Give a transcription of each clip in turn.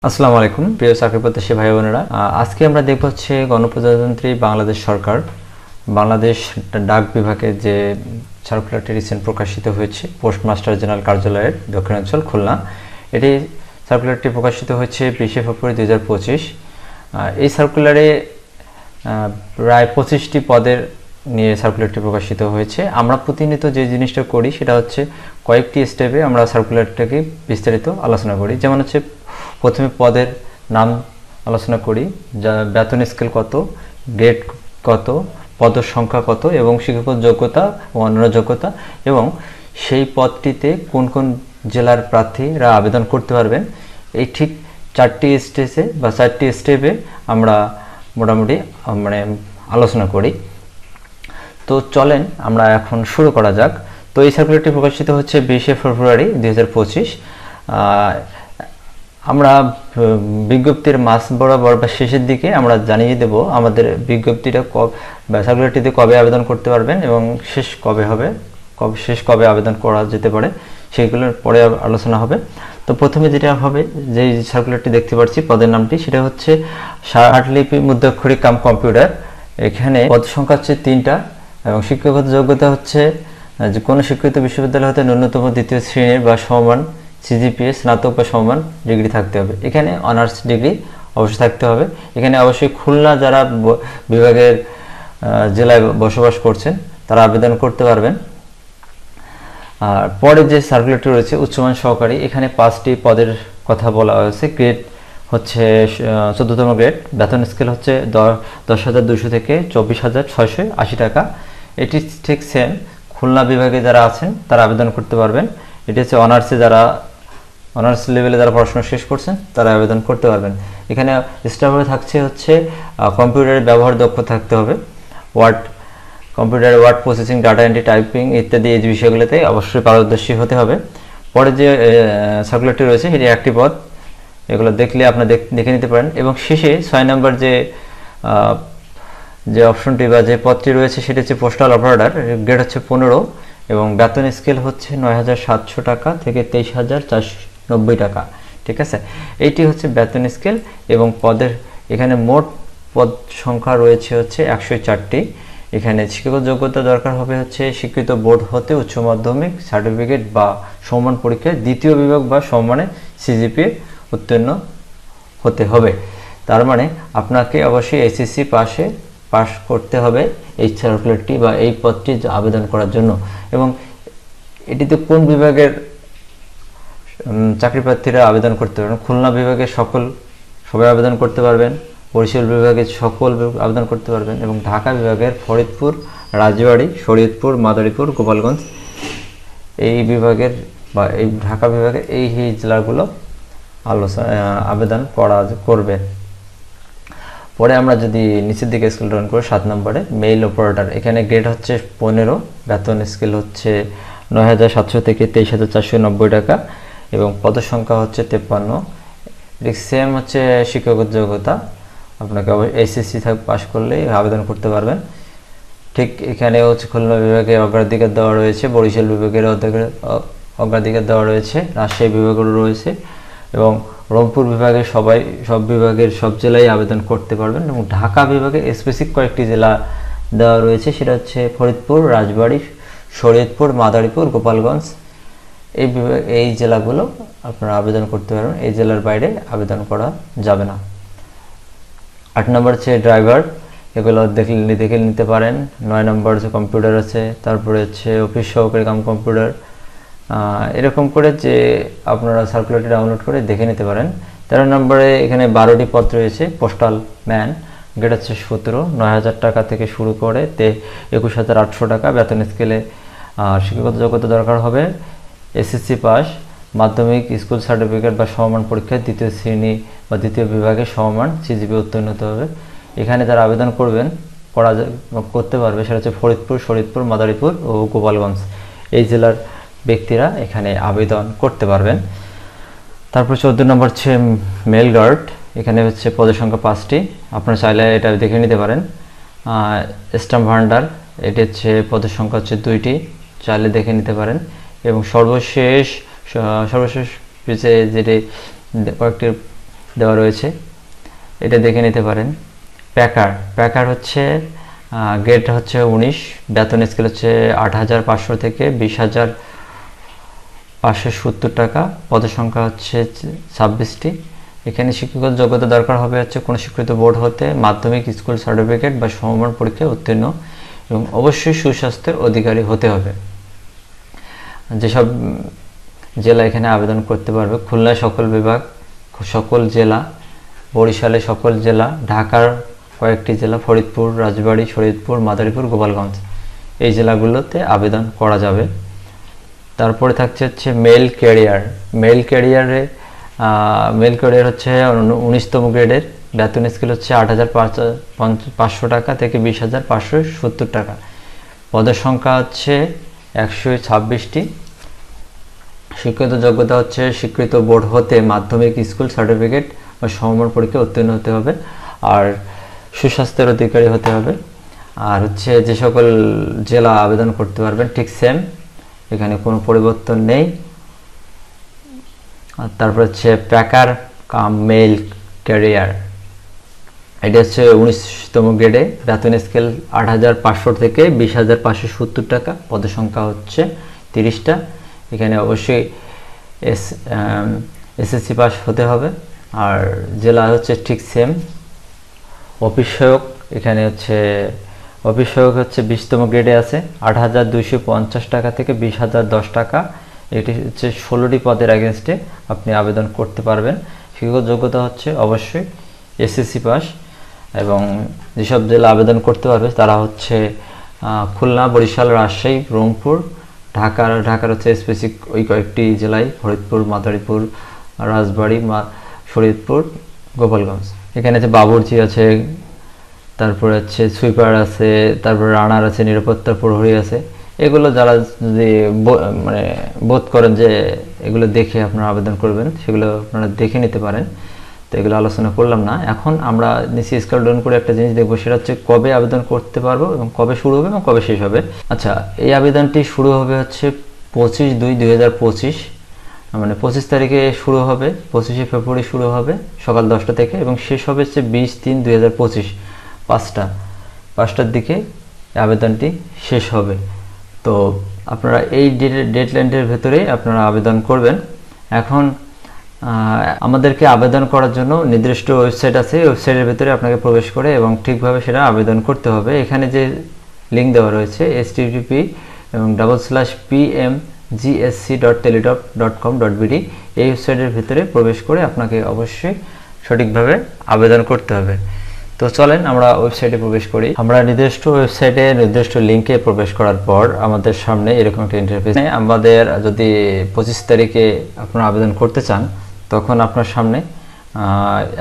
আসসালামু আলাইকুম প্রিয় চাকরি প্রত্যাশী ভাই বোনেরা, আজকে আমরা দেখব হচ্ছে গণপ্রজাতন্ত্রী বাংলাদেশ সরকার বাংলাদেশ ডাক বিভাগে যে সার্কুলারটি রিসেন্ট প্রকাশিত হয়েছে পোস্টমাস্টার জেনারেল কার্যালয়ের দক্ষিণাঞ্চল খুলনা। এটি সার্কুলারটি প্রকাশিত হয়েছে 20 ফেব্রুয়ারি 2025। এই সার্কুলারে প্রায় 25টি পদের নিয়ে সার্কুলারটি প্রকাশিত হয়েছে। আমরা প্রতিনিয়ত যে জিনিসটা করি সেটা হচ্ছে কয়েকটি স্টেপে আমরা সার্কুলারটাকে বিস্তারিত আলোচনা করি। যেমন হচ্ছে প্রথমে পদের নাম আলোচনা করি, যা বেতন স্কেল কত, গ্রেড কত, পদের সংখ্যা কত এবং শিক্ষাগত যোগ্যতা ও অন্যান্য যোগ্যতা, এবং সেই পদটিতে কোন কোন জেলার প্রার্থীরা আবেদন করতে পারবেন। এই ঠিক 4টি স্টেজে বা 4টি স্টেপে আমরা মোটামুটি আলোচনা করি। তো চলেন আমরা এখন শুরু করা যাক। তো এই সার্কুলারটি প্রকাশিত হচ্ছে 20 ফেব্রুয়ারি 2025। আমরা বিজ্ঞপ্তির মাস বরাবর বা শেষের দিকে আমরা জানিয়ে দেব আমাদের বিজ্ঞপ্তিটা বা সার্কুলারটিতে কবে আবেদন করতে পারবেন এবং শেষ কবে হবে, কবে আবেদন করা যেতে পারে, সেইগুলোর পরে আলোচনা হবে। তো প্রথমে যেটা হবে, যে সার্কুলারটি দেখতে পাচ্ছি পদের নামটি, সেটা হচ্ছে ষাটলিপি মুদ্রাক্ষরিক কাম কম্পিউটার। এখানে পদ সংখ্যা হচ্ছে 3টা এবং শিক্ষাগত যোগ্যতা হচ্ছে যে কোনো স্বীকৃত বিশ্ববিদ্যালয় হতে ন্যূনতম 2য় শ্রেণীর বা সমমান সিজিপিএ স্নাতক বা সমমান ডিগ্রি থাকতে হবে। এখানে অনার্স ডিগ্রি অবশ্যই থাকতে হবে। এখানে অবশ্যই খুলনা যারা বিভাগের জেলায় বসবাস করছেন তারা আবেদন করতে পারবেন। আর পরে যে সার্কুলারটি রয়েছে উচ্চমান সহকারী, এখানে 5টি পদের কথা বলা হয়েছে। গ্রেড হচ্ছে 14তম গ্রেড, বেতন স্কেল হচ্ছে 10,200 থেকে 24,680 টাকা। এটি ঠিক সেম খুলনা বিভাগে যারা আছেন তারা আবেদন করতে পারবেন। এটি হচ্ছে অনার্স লেভেলে যারা পড়াশোনা শেষ করছেন তারা আবেদন করতে পারবেন। এখানে স্টাফে থাকছে হচ্ছে কম্পিউটারের ব্যবহার দক্ষ থাকতে হবে, কম্পিউটারে word processing, data entry, typing ইত্যাদি এই বিষয়গুলোতে অবশ্যই পারদর্শী হতে হবে। পরে যে সার্কুলারটি রয়েছে সেটি 1টি পদ, এগুলো দেখলে আপনারা দেখে নিতে পারেন। এবং শেষে 6 নম্বর যে অপশনটি বা যে পদটি রয়েছে সেটি হচ্ছে পোস্টাল অপারেটর। গ্রেড হচ্ছে 15 এবং বেতন স্কেল হচ্ছে 9,700 টাকা থেকে 23,490 টাকা। ঠিক আছে, এইটি হচ্ছে বেতন স্কেল এবং পদের এখানে মোট পদ সংখ্যা রয়েছে হচ্ছে 104টি। এখানে শিক্ষাগত যোগ্যতা দরকার হবে হচ্ছে স্বীকৃত বোর্ড হতে উচ্চ মাধ্যমিক সার্টিফিকেট বা সমমান পরীক্ষায় 2য় বিভাগ বা সমমানে সিজিপিএ উত্তীর্ণ হতে হবে। তার মানে আপনাকে অবশ্যই এসএসসি পাস করতে হবে এই সার্কুলারটি বা এই পদটি আবেদন করার জন্য। এবং এটিতে কোন বিভাগের চাকরি প্রার্থীরা আবেদন করতে পারবেন? খুলনা বিভাগের সবাই আবেদন করতে পারবেন, বরিশাল বিভাগের সকল আবেদন করতে পারবেন এবং ঢাকা বিভাগের ফরিদপুর, রাজবাড়ী, শরীয়তপুর, মাদারীপুর, গোপালগঞ্জ এই বিভাগের বা এই ঢাকা বিভাগের এই জেলাগুলো আবেদন করবেন। পরে আমরা যদি নিচের দিকে স্কেল ডাউন করি 7 নম্বরে মেইল অপারেটর, এখানে গ্রেড হচ্ছে 15, বেতন স্কেল হচ্ছে 9,700 থেকে 23,490 টাকা এবং পদের সংখ্যা হচ্ছে 53। সেম হচ্ছে শিক্ষাগত যোগ্যতা, আপনাকে এসএসসি পাস করলেই আবেদন করতে পারবেন। ঠিক এখানে হচ্ছে খুলনা বিভাগে অগ্রাধিকার দেওয়া রয়েছে, বরিশাল বিভাগের অগ্রাধিকার দেওয়া রয়েছে, রাজশাহী বিভাগেরও রয়েছে এবং রংপুর বিভাগে সব বিভাগের সব জেলায় আবেদন করতে পারবেন। এবং ঢাকা বিভাগে স্পেসিফিক কয়েকটি জেলা দেওয়া রয়েছে, সেটা হচ্ছে ফরিদপুর, রাজবাড়ী, শরীয়তপুর, মাদারীপুর, গোপালগঞ্জ এই জেলাগুলো আপনারা আবেদন করতে পারবেন। এই জেলার বাইরে আবেদন করা যাবে না। 8 নম্বর হচ্ছে ড্রাইভার, এগুলো দেখে নিতে পারেন। 9 নম্বর হচ্ছে কম্পিউটার আছে, তারপরে হচ্ছে অফিস সহকারী কাম কম্পিউটার, এরকম করে যে আপনারা সার্কুলারটি ডাউনলোড করে দেখে নিতে পারেন। 13 নম্বরে এখানে 12টি পদ রয়েছে পোস্টাল ম্যান, গ্রেড হচ্ছে 17, 9,000 টাকা থেকে শুরু করে 21,800 টাকা। বেতন স্কেলে শিক্ষাগত যোগ্যতা দরকার হবে এসএসসি পাস, মাধ্যমিক স্কুল সার্টিফিকেট বা সমমান পরীক্ষায় 2য় শ্রেণী বা 2য় বিভাগে সমমান সিজিপিএ উত্তীর্ণ হতে হবে। এখানে যারা আবেদন করতে পারবে সেটা হচ্ছে ফরিদপুর, শরীয়তপুর, মাদারীপুর ও গোপালগঞ্জ এই জেলার ব্যক্তিরা এখানে আবেদন করতে পারবেন। তারপর 14 নম্বর হচ্ছে মেল গার্ড, এখানে হচ্ছে পদের সংখ্যা 5টি, আপনারা চাইলে এটা দেখে নিতে পারেন। স্ট্যাম্প ভান্ডার, এটি হচ্ছে পদের সংখ্যা হচ্ছে 2টি, চাইলে দেখে নিতে পারেন। এবং সর্বশেষ যেটি কয়েকটি দেওয়া রয়েছে, এটা দেখে নিতে পারেন। প্যাকার হচ্ছে গ্রেড হচ্ছে 19, বেতন স্কেল হচ্ছে 8,500 থেকে 20,570 টাকা, পদসংখ্যা হচ্ছে 26টি। এখানে শিক্ষাগত যোগ্যতা দরকার হবে হচ্ছে কোনো স্বীকৃত বোর্ড হতে মাধ্যমিক স্কুল সার্টিফিকেট বা সমমান পরীক্ষায় উত্তীর্ণ এবং অবশ্যই সুস্বাস্থ্যের অধিকারী হতে হবে। যেসব জেলা এখানে আবেদন করতে পারবে: খুলনায় সকল বিভাগ, সকল জেলা, বরিশালে সকল জেলা, ঢাকার কয়েকটি জেলা, ফরিদপুর, রাজবাড়ী, শরীয়তপুর, মাদারীপুর, গোপালগঞ্জ, এই জেলাগুলোতে আবেদন করা যাবে। তারপরে থাকছে হচ্ছে মেল ক্যারিয়ার হচ্ছে 19তম গ্রেডের, বেতন স্কেল হচ্ছে 8,500 টাকা থেকে 20,570 টাকা, পদের সংখ্যা হচ্ছে 126টি। শিক্ষিত যোগ্যতা হচ্ছে স্বীকৃত বোর্ড হতে মাধ্যমিক স্কুল সার্টিফিকেট বা সমমান পরীক্ষায় উত্তীর্ণ হতে হবে আর সুস্বাস্থ্যের অধিকারী হতে হবে। আর হচ্ছে যে সকল জেলা আবেদন করতে পারবেন ঠিক সেম, এখানে কোনো পরিবর্তন নেই। আর তারপর হচ্ছে প্যাকার কাম মেল ক্যারিয়ার, এটা হচ্ছে 19তম গ্রেডে, বেতন স্কেল 8,500 থেকে 20,570 টাকা, পদের সংখ্যা হচ্ছে 30টা। এখানে অবশ্যই এসএসসি পাস হতে হবে আর জেলা হচ্ছে ঠিক সেম। অফিস সহায়ক, এখানে হচ্ছে অফিস সহায়ক হচ্ছে 20তম গ্রেডে আছে, 8,250 টাকা থেকে 20,010 টাকা, এটি হচ্ছে 16টি পদের এগেনস্টে আপনি আবেদন করতে পারবেন। শিক্ষাগত যোগ্যতা হচ্ছে অবশ্যই এসএসসি পাস এবং যেসব জেলা আবেদন করতে পারবে তারা হচ্ছে খুলনা, বরিশাল, রাজশাহী, রংপুর, ঢাকার হচ্ছে স্পেসিফিক ওই কয়েকটি জেলায় ফরিদপুর, মাদারীপুর, রাজবাড়ী, শরীয়তপুর, গোপালগঞ্জ। এখানে আছে বাবুর্চি আছে, তারপরে হচ্ছে সুইপার আছে, তারপরে রানার আছে, নিরাপত্তা প্রহরী আছে। এগুলো যারা যদি মানে বোধ করেন যে এগুলো দেখে আপনারা আবেদন করবেন, সেগুলো আপনারা দেখে নিতে পারেন। তো এগুলো আলোচনা করলাম না। এখন আমরা নিচে স্ক্রল ডাউন করে একটা জিনিস দেখবো, সেটা হচ্ছে কবে আবেদন করতে পারবো এবং কবে শুরু হবে এবং কবে শেষ হবে। আচ্ছা, এই আবেদনটি শুরু হবে হচ্ছে 25/2/2025, মানে 25 তারিখে শুরু হবে, 25শে ফেব্রুয়ারি শুরু হবে সকাল 10টা থেকে এবং শেষ হবে হচ্ছে 20/3/2025 5টার দিকে আবেদনটি শেষ হবে। তো আপনারা এই ডেডলাইনের ভেতরেই আপনারা আবেদন করবেন। এখন আমাদেরকে আবেদন করার জন্য নির্দিষ্ট ওয়েবসাইট আছে, ওয়েবসাইটের ভেতরে আপনাকে প্রবেশ করে এবং ঠিকভাবে সেটা আবেদন করতে হবে। এখানে যে লিঙ্ক দেওয়া রয়েছে http এবং /pmgsc.teletop.com.bd, এই ওয়েবসাইটের ভিতরে প্রবেশ করে আপনাকে অবশ্যই সঠিকভাবে আবেদন করতে হবে। তো চলেন আমরা ওয়েবসাইটে প্রবেশ করি। আমরা নির্দিষ্ট ওয়েবসাইটে নির্দিষ্ট লিঙ্কে প্রবেশ করার পর আমাদের সামনে এরকম একটা ইন্টারফেস। আমাদের যদি 25 তারিখে আপনারা আবেদন করতে চান, তখন আপনার সামনে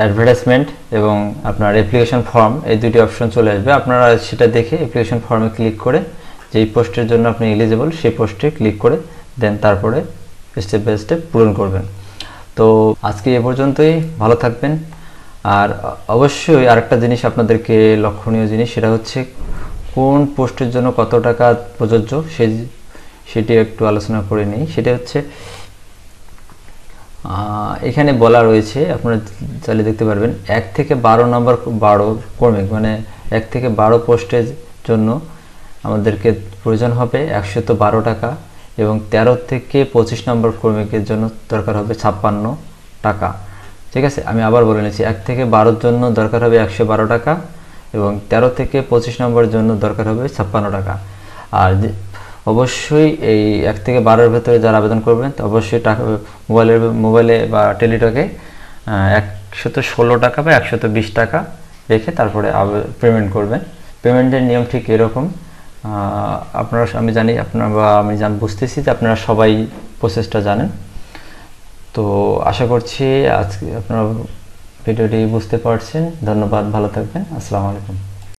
অ্যাডভার্টাইজমেন্ট এবং আপনার অ্যাপ্লিকেশন ফর্ম, এই দুটি অপশন চলে আসবে। আপনারা সেটা দেখে অ্যাপ্লিকেশন ফর্মে ক্লিক করে যেই পোস্টের জন্য আপনি এলিজিবল সেই পোস্টে ক্লিক করে দেন তারপরে স্টেপ বাই স্টেপ পূরণ করবেন। তো আজকে এ পর্যন্তই, ভালো থাকবেন। আর অবশ্যই আরেকটা জিনিস আপনাদেরকে লক্ষণীয় জিনিস, সেটা হচ্ছে কোন পোস্টের জন্য কত টাকা প্রযোজ্য সেটি একটু আলোচনা করে নিই। সেটা হচ্ছে এখানে বলা রয়েছে, আপনারা চাইলে দেখতে পারবেন, 1 থেকে 12 নম্বর 12 কর্মী, মানে 1 থেকে 12 পোস্টের জন্য আমাদেরকে প্রয়োজন হবে 112 টাকা এবং 13 থেকে 25 নম্বর কর্মীদের জন্য দরকার হবে 56 টাকা। ঠিক আছে, আমি আবার বলে নিচ্ছি, 1 থেকে 12 জন্য দরকার হবে 112 টাকা এবং 13 থেকে 25 নম্বরের জন্য দরকার হবে 56 টাকা। আর অবশ্যই এই 1 থেকে 12-এর ভেতরে যারা আবেদন করবেন অবশ্যই টাকা মোবাইলে বা টেলিটকে 116 টাকা বা 120 টাকা রেখে তারপরে পেমেন্ট করবেন। পেমেন্টের নিয়ম ঠিক এরকম। আপনারা, আমি জানি আপনারা বা আমি বুঝতেছি যে আপনারা সবাই প্রসেসটা জানেন। তো আশা করছি আজকে আপনারা ভিডিওটি বুঝতে পারছেন। ধন্যবাদ, ভালো থাকবেন, আসসালামু আলাইকুম।